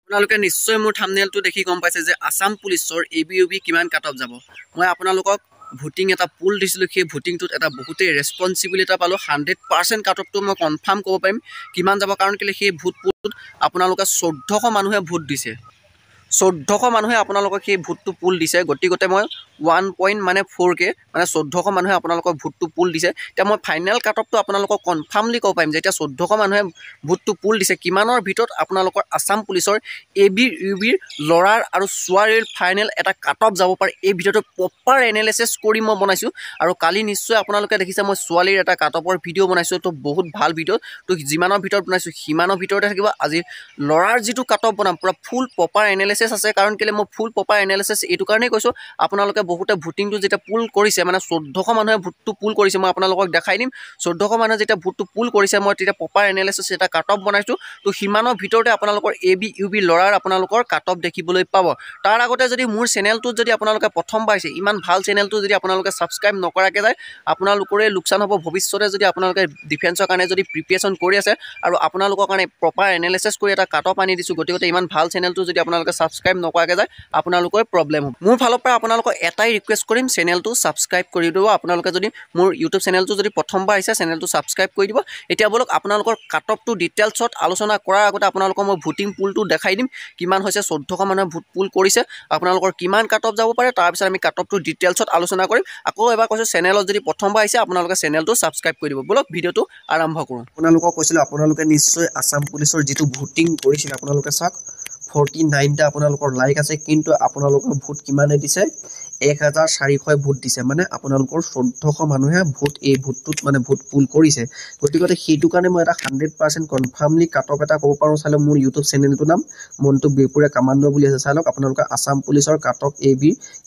আপোনালোকে নিশ্চয় মোৰ থাম্বনেইলটো দেখি গম পাইছে যে আসাম পুলিচৰ ABUB কিমান কাট অফ যাব। মই আপোনালোকক ভোটিং এটা পুল দিছিলোঁ, সেই ভোটিংটোত এটা বহুতেই ৰেছপনচিবিলিটি এটা পালোঁ। 100% কাট অফটো মই কনফাৰ্ম ক'ব পাৰিম কিমান যাব, কাৰণ কেলৈ সেই ভোট পুলটোত আপোনালোকে 1400 মানুহে ভোট দিছে। 1400 মানুহে আপোনালোকক সেই ভোটটো পুল দিছে। গতিকে মই 1.4K মানে 1400 মানুহে আপোনালোকক ভোটটো পুল দিছে। এতিয়া মই ফাইনেল কাট অফটো আপোনালোকক কনফাৰ্মলি ক'ব পাৰিম যে এতিয়া 1400 মানুহে ভোটটো পুল দিছে, কিমানৰ ভিতৰত আপোনালোকৰ আসাম পুলিচৰ ABUBৰ ল'ৰাৰ আৰু ছোৱালীৰ ফাইনেল এটা কাট অফ যাব পাৰে। এই ভিডিঅ'টো প্ৰপাৰ এনালাইচিছ কৰি মই বনাইছোঁ, আৰু কালি নিশ্চয় আপোনালোকে দেখিছে মই ছোৱালীৰ এটা কাট অফৰ ভিডিঅ' বনাইছোঁ। তো বহুত ভাল ভিডিঅ', তো যিমানৰ ভিতৰত বনাইছোঁ সিমানৰ ভিতৰতে থাকিব। আজি ল'ৰাৰ যিটো কাট অফ বনাম পুৰা ফুল প্ৰপাৰ এনালাইচিছ আছে, কাৰণ কেলৈ মই ফুল প্ৰপাৰ এনালাইচিছ এইটো কাৰণেই কৈছোঁ, আপোনালোকে বহুতে ভোটিংটো যেতিয়া পুল কৰিছে মানে 1400 মানুহে ভোটটো পুল কৰিছে, মই আপোনালোকক দেখাই দিম। 1400 মানুহে যেতিয়া ভোটটো পুল কৰিছে মই তেতিয়া প্ৰপাৰ এনালাইচিছ এটা কাট অফ বনাইছোঁ। তো সিমানৰ ভিতৰতে আপোনালোকৰ ABUB ল'ৰাৰ আপোনালোকৰ কাট অফ দেখিবলৈ পাব। তাৰ আগতে যদি মোৰ চেনেলটোত যদি আপোনালোকে প্ৰথম পাইছে, ইমান ভাল চেনেলটো যদি আপোনালোকে ছাবস্ক্ৰাইব নকৰাকৈ যায় আপোনালোকৰে লোকচান হ'ব। ভৱিষ্যতে যদি আপোনালোকে ডিফেন্সৰ কাৰণে যদি প্ৰিপেৰেশ্যন কৰি আছে আৰু আপোনালোকৰ কাৰণে প্ৰপাৰ এনালাইচিছ কৰি এটা কাট অফ আনি দিছোঁ, গতিকে ইমান ভাল চেনেলটো যদি আপোনালোকে ছাবস্ক্ৰাইব নকৰাকৈ যায় আপোনালোকৰ প্ৰব্লেম হ'ব। মোৰ ফালৰ পৰা আপোনালোকক এটাই ৰিকুৱেষ্ট কৰিম, চেনেলটো ছাবস্ক্ৰাইব কৰি দিব। আপোনালোকে যদি মোৰ ইউটিউব চেনেলটো যদি প্ৰথমবাৰ আহিছে চেনেলটো ছাবস্ক্ৰাইব কৰি দিব। এতিয়া বলক আপোনালোকৰ কাট অফটো ডিটেইলছত আলোচনা কৰাৰ আগতে আপোনালোকক মই ভোটিং পুলটো দেখাই দিম কিমান হৈছে। 1400 মানুহে ভোট পুল কৰিছে, আপোনালোকৰ কিমান কাট অফ যাব পাৰে তাৰপিছত আমি কাট অফটো ডিটেইলছত আলোচনা কৰিম। আকৌ এবাৰ কৈছোঁ, চেনেলত যদি প্ৰথমবাৰ আহিছে আপোনালোকে চেনেলটো ছাবস্ক্ৰাইব কৰি দিব। বলক ভিডিঅ'টো আৰম্ভ কৰোঁ। আপোনালোকক কৈছিলোঁ আপোনালোকে নিশ্চয় আসাম পুলিচৰ যিটো ভোটিং কৰিছিল আপোনালোকে চাওক 49টা আপোনালোকৰ লাইক আছে, কিন্তু আপোনালোকৰ ভোট কিমানে দিছে 1400 ভোট দিছে। মানে আপোনালোকৰ 1400 মানুহে এই ভোটটোত মানে ভোট পুল কৰিছে। গতিকে সেইটো কাৰণে মই এটা 100% কনফাৰ্মলি কাট অফ এটা ক'ব পাৰোঁ। চাই লওক মোৰ ইউটিউব চেনেলটোৰ নাম মণ্টু বিৰপুৰীয়া কামাণ্ডো বুলি আছে। চাই লওক আপোনালোকে আসাম পুলিচৰ কাট অফ AB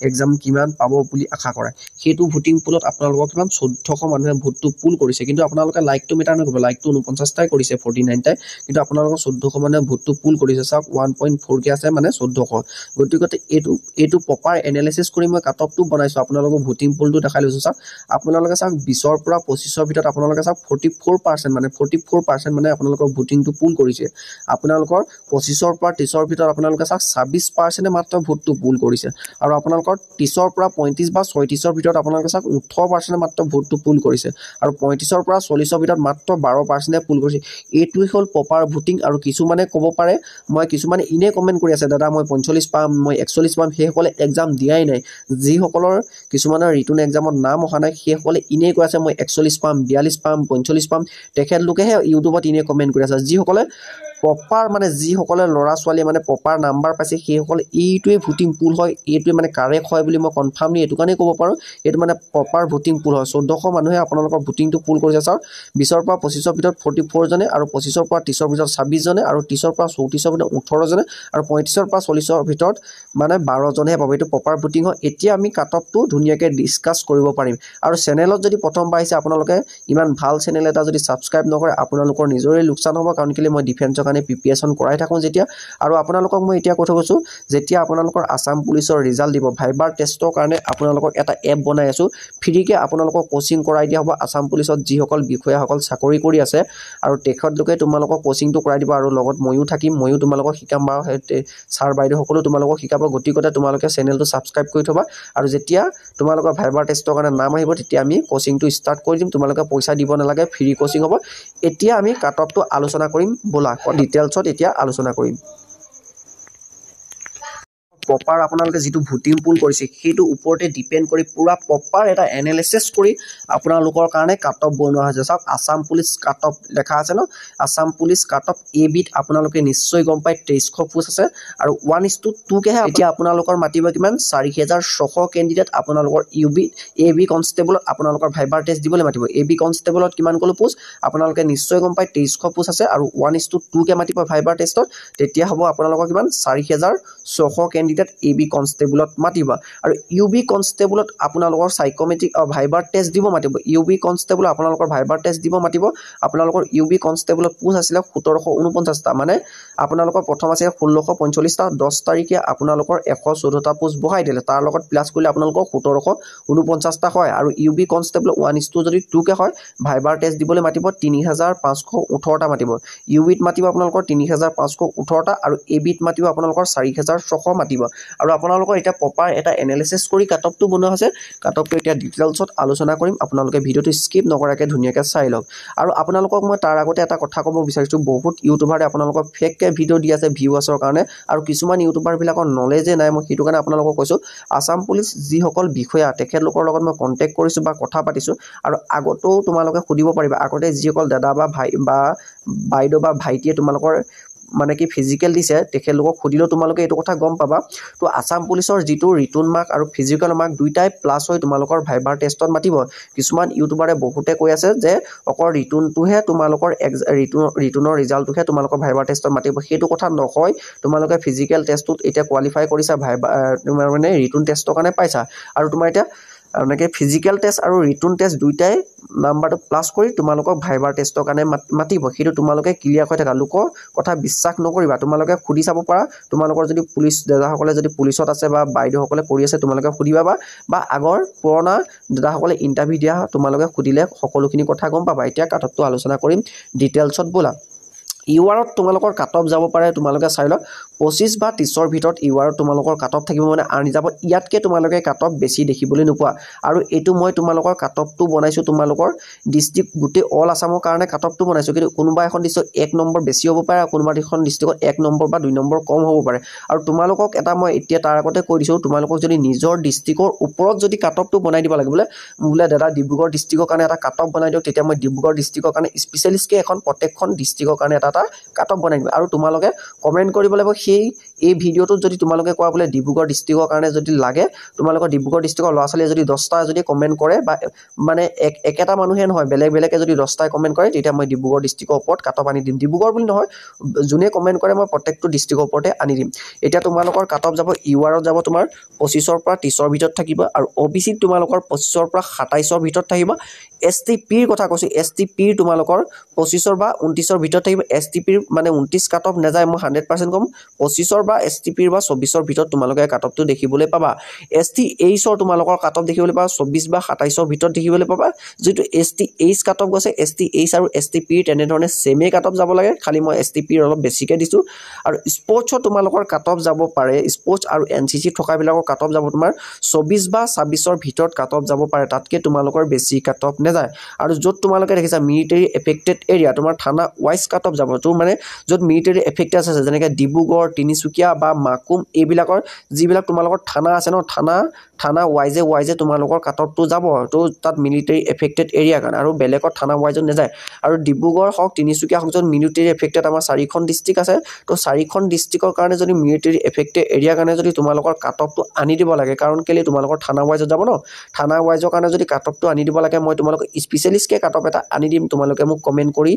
এক্সাম কিমান পাব বুলি আশা কৰে। সেইটো ভোটিং পুলত আপোনালোকৰ কিমান 1400 মানুহে ভোটটো পুল কৰিছে, কিন্তু আপোনালোকে লাইকটো মেটাৰ নকৰিব। লাইকটো 49টাই কৰিছে, 49টাই, কিন্তু আপোনালোকৰ 1400 মানুহে ভোটটো পুল কৰিছে। চাওক 1.4K আছে মানে 1400। গতিকে এইটো প্ৰপাৰ এনালাইচিছ কৰি মই কাট অফটো বনাইছোঁ। আপোনালোকক ভোটিং পুলটো দেখাই লৈছোঁ। চাওক আপোনালোকে চাওক 20ৰ পৰা 25ৰ ভিতৰত আপোনালোকে চাওক 44% মানে 44% মানে আপোনালোকৰ ভোটিংটো পুল কৰিছে। আপোনালোকৰ 25ৰ পৰা 30ৰ ভিতৰত আপোনালোকে চাওক 26% মাত্ৰ ভোটটো পুল কৰিছে, আৰু আপোনালোকৰ 30ৰ পৰা 35 বা 36ৰ ভিতৰত আপোনালোকে চাওক 18% মাত্ৰ ভোটটো পুল কৰিছে, আৰু 35ৰ পৰা 40ৰ ভিতৰত মাত্ৰ 12% পুল কৰিছে। এইটোৱে হ'ল প্ৰপাৰ ভোটিং। আৰু কিছুমানে ক'ব পাৰে, মই কিছুমানে ইনে কমেণ্ট কৰি আছে, দাদা মই 45 পাম, মই 41 পাম, সেইসকলে এক্সাম দিয়াই নাই। যিসকলৰ কিছুমানৰ ৰিটাৰ্ণ এক্সামত নাম অহা নাই সেইসকলে ইনে কৈ আছে মই 41 পাম, 42 পাম, 45 পাম। তেখেতলোকেহে ইউটিউবত ইনে কমেণ্ট কৰি আছে। যিসকলে প্ৰপাৰ মানে যিসকলে ল'ৰা ছোৱালীয়ে মানে প্ৰপাৰ নাম্বাৰ পাইছে সেইসকলে এইটোৱে ভোটিং পুল হয়, এইটোৱে মানে কাৰেক্ট হয় বুলি মই কনফাৰ্মলি এইটো কাৰণেই ক'ব পাৰোঁ। এইটো মানে প্ৰপাৰ ভোটিং পুল হয়। 1400 মানুহে আপোনালোকৰ ভোটিংটো পুল কৰিছে। চাওক 20ৰ পৰা 25ৰ ভিতৰত 44 জনে, আৰু 25ৰ পৰা 30ৰ ভিতৰত 26 জনে, আৰু 30ৰ পৰা 34ৰ ভিতৰত 18 জনে, আৰু 35ৰ পৰা 40ৰ ভিতৰত মানে 12 জনেহে পাব। এইটো প্ৰপাৰ ভোটিং হয়। এতিয়া আমি কাট অফটো ধুনীয়াকৈ ডিছকাছ কৰিব পাৰিম। আৰু চেনেলত যদি প্ৰথমবাৰ আহিছে আপোনালোকে ইমান ভাল চেনেল এটা যদি ছাবস্ক্ৰাইব নকৰে আপোনালোকৰ নিজৰে লোকচান হ'ব, কাৰণ কেলৈ মই ডিফেন্সৰ কাৰণে প্ৰিপেৰেশ্যন কৰাই থাকোঁ যেতিয়া। আৰু আপোনালোকক মই এতিয়া কৈ কৈছোঁ, যেতিয়া আপোনালোকৰ আসাম পুলিচৰ ৰিজাল্ট দিব ভাইবাৰ টেষ্টৰ কাৰণে আপোনালোকক এটা এপ বনাই আছোঁ। ফ্ৰীকৈ আপোনালোকক কোচিং কৰাই দিয়া হ'ব। আসাম পুলিচত যিসকল বিষয়াসকল চাকৰি কৰি আছে আৰু তেখেতলোকে তোমালোকক কোচিংটো কৰাই দিব, আৰু লগত ময়ো থাকিম, ময়ো তোমালোকক শিকাম, বা ছাৰ বাইদেউসকলেও তোমালোকক শিকাব। গতিকে তোমালোকে চেনেলটো ছাবস্ক্ৰাইব কৰি থ'বা, আৰু যেতিয়া তোমালোকৰ ভাইবাৰ টেষ্টৰ কাৰণে নাম আহিব তেতিয়া আমি কোচিংটো ষ্টাৰ্ট কৰি দিম। তোমালোকে পইচা দিব নালাগে, ফ্ৰী কোচিং হ'ব। এতিয়া আমি কাট অফটো আলোচনা কৰিম, ব'লা ডিটেইলছত এতিয়া আলোচনা কৰিম। প্ৰপাৰ আপোনালোকে যিটো ভোটিং পুল কৰিছে সেইটো ওপৰতে ডিপেণ্ড কৰি পুৰা প্ৰপাৰ এটা এনালাইচিছ কৰি আপোনালোকৰ কাৰণে কাট অফ বনোৱা হৈছে। চাওক আসাম পুলিচ কাট অফ লেখা আছে ন, আসাম পুলিচ কাট অফ ABত আপোনালোকে নিশ্চয় গম পায় 2300 পোষ্ট আছে, আৰু 1:2কেহে। এতিয়া আপোনালোকৰ মাতিব কিমান 4600 কেণ্ডিডেট আপোনালোকৰ AB কনষ্টেবলত আপোনালোকৰ ভাইবাৰ টেষ্ট দিবলৈ মাতিব। AB কনষ্টেবলত কিমান ক'লো পোষ্ট আপোনালোকে নিশ্চয় গম পায় 2300 পোষ্ট আছে, আৰু 1:2কে মাতিব ভাইবাৰ টেষ্টত। তেতিয়া হ'ব আপোনালোকৰ কিমান 4600 কেণ্ডিডেট কেণ্ডিডেট AB কনষ্টেবলত মাতিব আৰু UB কনষ্টেবলত আপোনালোকৰ সাইকোমেট্ৰিক ভাইবাৰ টেষ্ট দিব মাতিব UB কনষ্টেবল আপোনালোকৰ ভাইবাৰ টেষ্ট দিব মাতিব আপোনালোকৰ UB কনষ্টেবলত পোষ্ট আছিলে 1749টা মানে আপোনালোকৰ প্ৰথম আছে 1645টা 10 তাৰিখে আপোনালোকৰ 114টা পোষ্ট বহাই দিলে তাৰ লগত প্লাস কৰিলে আপোনালোকৰ 1749টা হয় আৰু UB কনষ্টেবল 1:2 যদি 2 কে হয় ভাইবাৰ টেষ্ট দিবলৈ মাতিব 3518টা মাতিব UBত মাতিব আপোনালোকৰ 3518টা আৰু ABত মাতিব আপোনালোকৰ 4600 মাতিব আৰু আপোনালোকৰ এটা প্ৰপাৰ এটা এনালাইসিস কৰি কাটঅফটো বনোৱা আছে কাটঅফটো এতিয়া ডিটেইলছত আলোচনা কৰিম আপোনালোকে ভিডিওটো স্কিপ নকৰাকৈ ধুনীয়াকৈ চাই লওক আৰু আপোনালোকক মই তাৰ আগতে এটা কথা ক'ব বিচাৰিছো বহুত ইউটিউবাৰে আপোনালোকক ফেককে ভিডিও দি আছে ভিউৱাৰ্ছৰ কাৰণে আৰু কিছুমান ইউটিউবাৰ বিলাকৰ নলেজে নাই মই সেইটো কাৰণে আপোনালোকক কৈছো আসাম পুলিচ যিসকল বিষয়া তেখেতলোকৰ লগত মই কন্টেক্ট কৰিছো বা কথা পাতিছো আৰু আগতেও তোমালোকে সুধিব পাৰিবা আগতে যিসকল দাদা বা ভাই বা বাইদেউ বা ভাইটিয়ে তোমালোকৰ মানে কি ফিজিক্যাল দিছে তেখেতলোকক খুদিলো তোমালোকে এটো কথা গম পাবা তো আসাম পুলিচৰ যেটো ৰিটন মাৰ্ক আৰু ফিজিক্যাল মাৰ্ক দুইটাই প্লাস হৈ তোমালোকৰ ভাইবাৰ টেষ্টত মাতিব কিছুমান ইউটিউবাৰে বহুতে কৈ আছে যে অকৰ ৰিটনটোহে তোমালোকৰ ৰিটনৰ ৰিজাল্টটোহে তোমালোকৰ ভাইবাৰ টেষ্টত মাতিব হেতু কথা নহয় তোমালোকে ফিজিক্যাল টেষ্টত এটা কোৱালিফাই কৰিছা তোমাৰ মানে ৰিটন টেষ্টৰ কাৰণে পাইছা আৰু তোমাৰ এটা এনেকে ফিজিক্যাল টেষ্ট আৰু ৰিটন টেষ্ট দুইটাই নাম্বাৰটো প্লাস কৰি তোমালোকক ভাইবাৰ টেষ্টৰ কাৰণে মাতিব হেতু তোমালোকে ক্লিয়াৰ হৈ থাকা লোকৰ কথা বিশ্বাস নকৰিবা তোমালোকে খুদি চাব পাৰা তোমালোকৰ যদি পুলিচ দাদাসকলে যদি পুলিচত আছে বা বাইদেউসকলে কৰি আছে তোমালোকে খুদিবা বা আগৰ পুৰণা দাদাসকলে ইন্টাৰভিউ দিয়া তোমালোকে খুদিলে সকলোখিনি কথা গম পাবা এতিয়া কাটঅফটো আলোচনা কৰিম ডিটেইলছত বলা ইউআৰত তোমালোকৰ কাটঅফ যাব পাৰে তোমালোকে চাই লওক 25 বা 30ৰ ভিতৰত ইউআৰত তোমালোকৰ কাটঅফ থাকিব মানে আনি যাব ইয়াতকে তোমালোকে কাটঅফ বেছি দেখিবলৈ নোপোৱা আৰু এটো মই তোমালোকৰ কাটঅফটো বনাইছো তোমালোকৰ ডিস্ট্ৰিক্ট গুটে অল আসামৰ কাৰণে কাটঅফটো বনাইছো কিন্তু কোনোবা এখন ডিস্ট্ৰিক্ট 1 নম্বৰ বেছি হ'ব পাৰে আৰু কোনোবা এখন ডিস্ট্ৰিক্টত 1 নম্বৰ বা 2 নম্বৰ কম হ'ব পাৰে আৰু তোমালোকক এটা মই এতিয়া তাৰ আগতে কৈ দিছো তোমালোকক যদি নিজৰ ডিস্ট্ৰিক্টৰ ওপৰত যদি কাটঅফটো বনাই দিব লাগে বোলে দাদা ডিব্ৰুগড় ডিস্ট্ৰিক্টৰ কাৰণে এটা কাটঅফ বনাই দিও তেতিয়া মই ডিব্ৰুগড় ডিস্ট্ৰিক্টৰ কাৰণে স্পেশালিষ্টকে এখন প্ৰত্যেকখন ডিস্ট্ৰিক্টৰ কাৰণে এটা কাটঅফ বনাই দিম আৰু তোমালোকে কমেন্ট কৰিব লাগিব সেই এই ভিডিওটো যদি তোমালোকে কোৱা বলে ডিব্ৰুগড় ডিস্ট্ৰিক্টৰ কাৰণে যদি লাগে তোমালোকৰ ডিব্ৰুগড় ডিস্ট্ৰিক্টৰ লৰাছালিয়ে যদি 10টা যদি কমেন্ট কৰে বা মানে একেটা মানুহে নহয় বেলেগে যদি 10টা কমেন্ট কৰে তেতিয়া মই ডিব্ৰুগড় ডিস্ট্ৰিক্টৰ ওপৰত কাটঅফ আনি দিম ডিব্ৰুগড় বুলি নহয় যোনে কমেন্ট কৰে মই প্ৰত্যেকটো ডিস্ট্ৰিক্টৰ ওপৰতে আনি দিম এতিয়া তোমালোকৰ কাটঅফ যাব ইউআৰত যাব তোমাৰ 25ৰ পৰা 30ৰ ভিতৰত থাকিব আৰু ওবিসি তোমালোকৰ 25ৰ পৰা 27ৰ ভিতৰত থাকিব এসটিপিৰ কথা কৈছো এসটিপিৰ তোমালোকৰ 25ৰ বা 29ৰ ভিতৰত থাকিব এসটিপিৰ মানে 29 কাটঅফ নাযায় মই 100% কম 25ৰ বা এসটিপিৰ বা 24ৰ ভিতৰত তোমালোকে কাটঅফটো দেখিবলৈ পাবা এসটিএইচৰ তোমালোকৰ কাটঅফ দেখিবলৈ পাবা 24 বা 27ৰ ভিতৰত দেখিবলৈ পাবা যেটো এসটিএইচ কাটঅফ গৈছে এসটিএইচ আৰু এসটিপিৰ তেনে ধৰণে সেমে কাটঅফ যাব লাগে খালি মই এসটিপিৰ অলপ বেছিকে দিছো আৰু স্পৰ্টছৰ তোমালোকৰ কাটঅফ যাব পাৰে স্পৰ্টছ আৰু এনসিসি থকা বিলাকৰ কাটঅফ যাব তোমাৰ 24 বা 26ৰ ভিতৰত কাটঅফ যাব পাৰে তাতকে তোমালোকৰ বেছি কাটঅফ নেযায় আৰু যত তোমালোকে দেখিছা মিলিটাৰী এফেক্টেড এৰিয়া তোমাৰ থানা ওয়াইজ কাটঅফ যাব তো মানে যত মিলিটাৰী এফেক্টেড আছে যেনেকে ডিব্ৰুগড় তিনিচুকীয়া বা মাকুম এইবিলাকৰ যিবিলাক তোমালোকৰ থানা আছে ন থানা ওয়াইজে তোমালোকৰ কাটঅফটো যাব তো তাত মিলিটাৰী এফেক্টেড এৰিয়া কাৰণ আৰু বেলেগৰ থানা ওয়াইজত নেযায় আৰু ডিব্ৰুগড় হক তিনিচুকীয়া হক যত মিলিটাৰী এফেক্টেড আমাৰ 4খন ডিস্ট্ৰিক্ট আছে তো 4খন ডিস্ট্ৰিক্টৰ কাৰণে যদি মিলিটাৰী এফেক্টেড এৰিয়া কাৰণে যদি তোমালোকৰ কাটঅফটো আনি দিব লাগে কাৰণ কেলে তোমালোকৰ থানা ওয়াইজত যাব ন থানা ওয়াইজৰ কাৰণে যদি কাটঅফটো আনি দিব লাগে মই তোমালোকক স্পেশালিষ্টকে কাটঅফ এটা আনি দিম তোমালোকে মোক কমেন্ট কৰি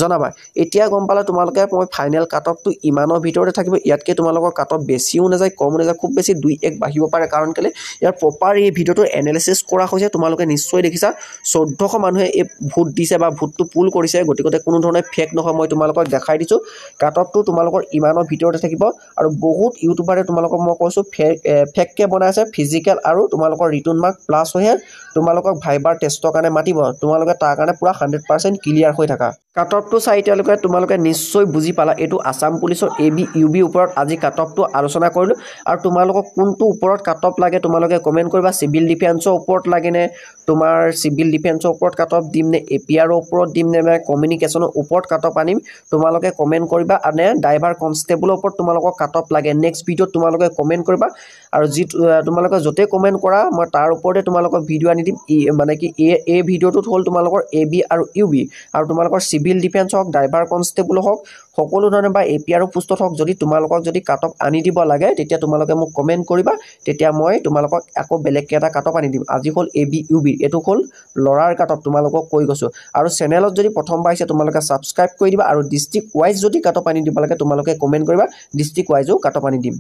জনাবা এতিয়া গম পালা তোমালোকে মই ফাইনাল কাটঅফটো ইমানৰ ভিতৰতে থাকিব ইয়াতকে তোমালোকৰ কাটঅফ বেছিও নাযায় কম নাযায় খুব বেছি 2-1 বাঢ়িব পাৰে কাৰণ কেলে ইয়াৰ প্ৰপাৰ এই ভিডিওটো এনালাইসিস কৰা হৈছে তোমালোকে নিশ্চয় দেখিছা 1400 মানুহে এই ভোট দিছে বা ভোটটো পুল কৰিছে গতিকে কোনো ধৰণে ফেক নহয় মই তোমালোকক দেখাই দিছো কাটঅফটো তোমালোকৰ ইমানৰ ভিতৰতে থাকিব আৰু বহুত ইউটিউবাৰে তোমালোকক মই কৈছো ফেককে বনাইছে ফিজিক্যাল আৰু তোমালোকৰ ৰিটন মাৰ্ক প্লাস হৈহে তোমালোকক ভাইবাৰ টেষ্টৰ কাৰণে মাতিব তোমালোকে তাৰ কাৰণে পুৰা 100% ক্লিয়াৰ হৈ থাকা কাটঅফটো চাই তোমালোকে নিশ্চয় বুজি পালা এটো আসাম পুলিচৰ এবি ইউবি ওপৰত আজি কাটঅফটো আলোচনা কৰিলো আৰু তোমালোকক কোনটো ওপৰত কাটঅফ লাগে তোমালোকে কমেন্ট কৰিবা সিভিল ডিফেন্সৰ ওপৰত লাগে নে তোমাৰ সিভিল ডিফেন্সৰ ওপৰত কাটঅফ দিম নে এপিআৰৰ ওপৰত দিম নে কমিউনিকেশনৰ ওপৰত কাটঅফ আনিম তোমালোকে কমেন্ট কৰিবা আনে ড্ৰাইভাৰ কনষ্টেবলৰ ওপৰত তোমালোকক কাটঅফ লাগে নেক্সট ভিডিওত তোমালোকে কমেন্ট কৰিবা আৰু যি তোমালোকে যতে কমেন্ট কৰা মই তাৰ ওপৰতে তোমালোকক ভিডিও আনি দিম মানে কি এই ভিডিওটোত হল তোমালোকৰ এবি আৰু ইউবি আৰু তোমালোকৰ সিভিল ডিফেন্স হক ড্ৰাইভাৰ কনষ্টেবল হক সকলো ধৰণে বা এপিআৰ পোষ্টত হক যদি তোমালোকক যদি কাটঅফ আনি দিব লাগে তেতিয়া তোমালোকে মোক কমেন্ট কৰিবা তেতিয়া মই তোমালোকক আকৌ বেলেগকে এটা কাটঅফ আনি দিম আজি হল এবি ইউবি এটো হল লৰাৰ কাটঅফ তোমালোকক কৈ গৈছো আৰু চেনেলত যদি প্ৰথমবাৰ আহিছে তোমালোকে সাবস্ক্ৰাইব কৰি দিবা আৰু ডিস্ট্ৰিক্ট ওয়াইজ যদি কাটঅফ আনি দিব লাগে তোমালোকে কমেন্ট কৰিবা ডিস্ট্ৰিক্ট ওয়াইজও কাটঅফ আনি দিম